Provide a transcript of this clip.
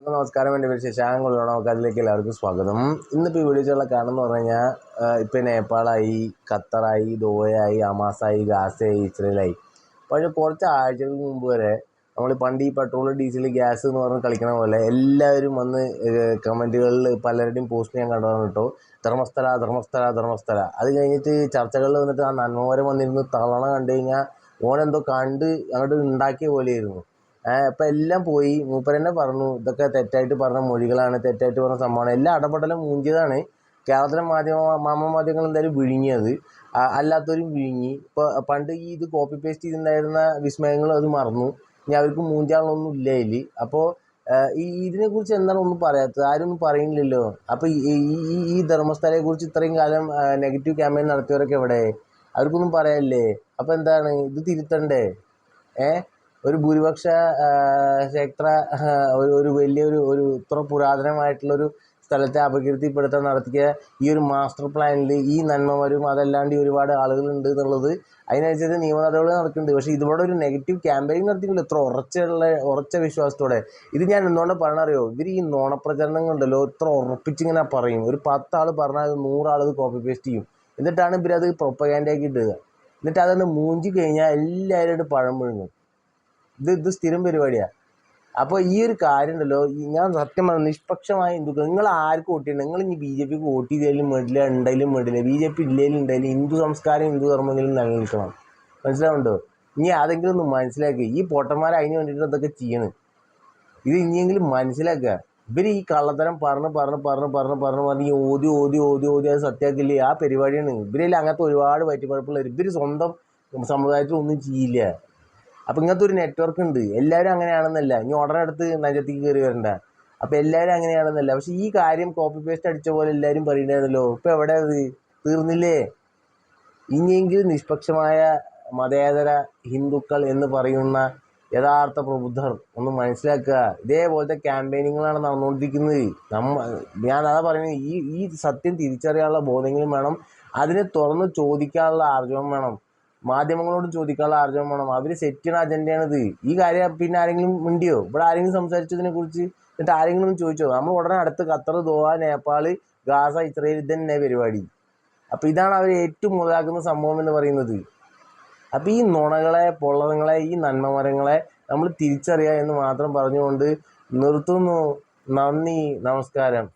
നമസ്കാരം. എൻ്റെ പേര് ശശാങ്ക്. നമുക്കതിലേക്ക് എല്ലാവർക്കും സ്വാഗതം. ഇന്നിപ്പോൾ ഈ വീഡിയോസുള്ള കാരണം എന്ന് പറഞ്ഞു കഴിഞ്ഞാൽ ഇപ്പോൾ നേപ്പാളായി, ഖത്തറായി, ദോഹയായി, ഹമാസായി, ഗാസയായി, ഇസ്രയേലായി. പക്ഷേ കുറച്ച് ആഴ്ചകൾക്ക് മുമ്പ് വരെ നമ്മൾ പണ്ട് ഈ പെട്രോൾ, ഡീസൽ, ഗ്യാസ് എന്ന് പറഞ്ഞ് കളിക്കണ പോലെ എല്ലാവരും വന്ന് കമൻറ്റുകളിൽ പലരുടെയും പോസ്റ്റ് ഞാൻ കണ്ടതാണ് കേട്ടോ. ധർമ്മസ്ഥല ധർമ്മസ്ഥല ധർമ്മസ്ഥല. അത് കഴിഞ്ഞിട്ട് ചർച്ചകളിൽ വന്നിട്ട് ആ നന്മമരം വന്നിരുന്ന് തളണ കണ്ടു കഴിഞ്ഞാൽ ഓനെന്തോ കണ്ട് അങ്ങോട്ട് ഉണ്ടാക്കിയ പോലെയായിരുന്നു. അപ്പം എല്ലാം പോയി. മൂപ്പരെന്നെ പറഞ്ഞു ഇതൊക്കെ തെറ്റായിട്ട് പറഞ്ഞ മൊഴികളാണ്, തെറ്റായിട്ട് പറഞ്ഞ സംഭവമാണ്. എല്ലാ ഇടപെടലും മൂഞ്ചിയതാണ്. കേരളത്തിലെ മാധ്യമങ്ങൾ എന്തായാലും വിഴുങ്ങിയത്, അല്ലാത്തവരും വിഴുങ്ങി. ഇപ്പോൾ പണ്ട് ഈ ഇത് കോപ്പി പേസ്റ്റ് ചെയ്തിട്ടുണ്ടായിരുന്ന വിസ്മയങ്ങൾ അത് മറന്നു. ഇനി അവർക്ക് മൂഞ്ചാളൊന്നും ഇല്ല ഇതിൽ. അപ്പോൾ ഇതിനെക്കുറിച്ച് എന്താണ് ഒന്നും പറയാത്തത്? ആരും ഒന്നും പറയുന്നില്ലല്ലോ. അപ്പോൾ ഈ ധർമ്മസ്ഥലയെക്കുറിച്ച് ഇത്രയും കാലം നെഗറ്റീവ് ക്യാമ്പയിൻ നടത്തിയവരൊക്കെ എവിടെ? അവർക്കൊന്നും പറയാനില്ലേ? അപ്പോൾ എന്താണ് ഇത് തിരുത്തണ്ടേ? ഒരു ഭൂരിപക്ഷ ക്ഷേത്ര ഒരു വലിയൊരു ഇത്ര പുരാതനമായിട്ടുള്ളൊരു സ്ഥലത്തെ അപകീർത്തിപ്പെടുത്താൻ നടത്തിയ ഈ ഒരു മാസ്റ്റർ പ്ലാനിൽ ഈ നന്മമരും അതല്ലാണ്ട് ഒരുപാട് ആളുകളുണ്ട് എന്നുള്ളത് അതിനനുസരിച്ച് നിയമ നടപടികൾ നടക്കുന്നുണ്ട്. പക്ഷേ ഇതുപോലെ ഒരു നെഗറ്റീവ് ക്യാമ്പയിൻ നടത്തിയിട്ടില്ല ഇത്ര ഉറച്ച വിശ്വാസത്തോടെ. ഇത് ഞാൻ എന്തുകൊണ്ട് പറഞ്ഞറിയോ? ഇവർ ഈ നുണപ്രചരണങ്ങളുണ്ടല്ലോ ഇത്ര ഉറപ്പിച്ചിങ്ങനെ പറയും. ഒരു 10 ആൾ പറഞ്ഞാൽ 100 ആൾ കോപ്പി പേസ്റ്റ് ചെയ്യും. എന്നിട്ടാണ് ഇവരത് പ്രൊപ്പഗാൻഡയാക്കി ഇടുക. എന്നിട്ട് അതൊന്ന് മൂഞ്ചി കഴിഞ്ഞാൽ എല്ലാവരും പഴം വിഴുങ്ങും. ഇത് സ്ഥിരം പരിപാടിയാണ്. അപ്പോൾ ഈ ഒരു കാര്യം ഉണ്ടല്ലോ, ഞാൻ സത്യം പറഞ്ഞു നിഷ്പക്ഷമായ ഹിന്ദുക്കൾ, നിങ്ങൾ ആർക്ക് വോട്ട് ചെയ്യണം? നിങ്ങൾ ഇനി BJPക്ക് വോട്ട് ചെയ്താലും വേണ്ടില്ല, ഉണ്ടായാലും വേണ്ടില്ല. BJP ഇല്ലെങ്കിലും ഉണ്ടായാലും ഹിന്ദു സംസ്കാരം, ഹിന്ദു ധർമ്മങ്ങളും നിലനിൽക്കണം. മനസ്സിലാവുന്നുണ്ടോ? ഇനി അതെങ്കിലും ഒന്ന് മനസ്സിലാക്കുക. ഈ പൊട്ടന്മാർ അതിന് വേണ്ടിയിട്ട് ഇതൊക്കെ ചെയ്യണം. ഇത് ഇനിയെങ്കിലും മനസ്സിലാക്കുക. ഇവർ ഈ കള്ളത്തരം പറഞ്ഞ് ഈ ഓതി അത് സത്യാക്കില്ലേ ആ പരിപാടിയാണ്. ഇവരിൽ അങ്ങനത്തെ ഒരുപാട് വയറ്റുകുഴപ്പമുള്ളവർ. ഇവർ സ്വന്തം സമുദായത്തിൽ ഒന്നും ചെയ്യില്ല. അപ്പം ഇങ്ങനത്തെ ഒരു നെറ്റ്വർക്ക് ഉണ്ട്. എല്ലാവരും അങ്ങനെയാണെന്നല്ല. ഇനി ഉടനെ അടുത്ത് നജത്തേക്ക് കയറി വരണ്ട. അപ്പം എല്ലാവരും അങ്ങനെയാണെന്നല്ല. പക്ഷെ ഈ കാര്യം കോപ്പി പേസ്റ്റ് അടിച്ച പോലെ എല്ലാവരും പറയുന്നുണ്ടായിരുന്നല്ലോ. ഇപ്പം എവിടെ അത് തീർന്നില്ലേ? ഇനിയെങ്കിലും നിഷ്പക്ഷമായ മതേതര ഹിന്ദുക്കൾ എന്ന് പറയുന്ന യഥാർത്ഥ പ്രബുദ്ധർ ഒന്ന് മനസ്സിലാക്കുക. ഇതേപോലത്തെ ക്യാമ്പയിനുകളാണ് നടന്നുകൊണ്ടിരിക്കുന്നത്. ഞാൻ അതാ പറയുന്നത്, ഈ സത്യം തിരിച്ചറിയാനുള്ള ബോധങ്ങളും വേണം. അതിനെ തുറന്ന് ചോദിക്കാനുള്ള ആർജവം വേണം. മാധ്യമങ്ങളോട് ചോദിക്കാനുള്ള ആർജവം വേണം. അവർ സെറ്റ് ചെയ്യുന്ന അജണ്ടയാണിത്. ഈ കാര്യം പിന്നെ ആരെങ്കിലും മിണ്ടിയോ? ഇവിടെ ആരെങ്കിലും സംസാരിച്ചതിനെ കുറിച്ച്? എന്നിട്ട് ആരെങ്കിലും ചോദിച്ചോ? നമ്മൾ ഉടനെ അടുത്ത് Qatar, Doha, Nepal, Gaza, Israel ഇതന്നെ പരിപാടി. അപ്പോൾ ഇതാണ് അവർ ഏറ്റവും മുതലാക്കുന്ന സംഭവം എന്ന് പറയുന്നത്. അപ്പോൾ ഈ നുണകളെ, പൊള്ളങ്ങളെ, ഈ നന്മമരങ്ങളെ നമ്മൾ തിരിച്ചറിയുക എന്ന് മാത്രം പറഞ്ഞുകൊണ്ട് നിർത്തുന്നു. നന്ദി, നമസ്കാരം.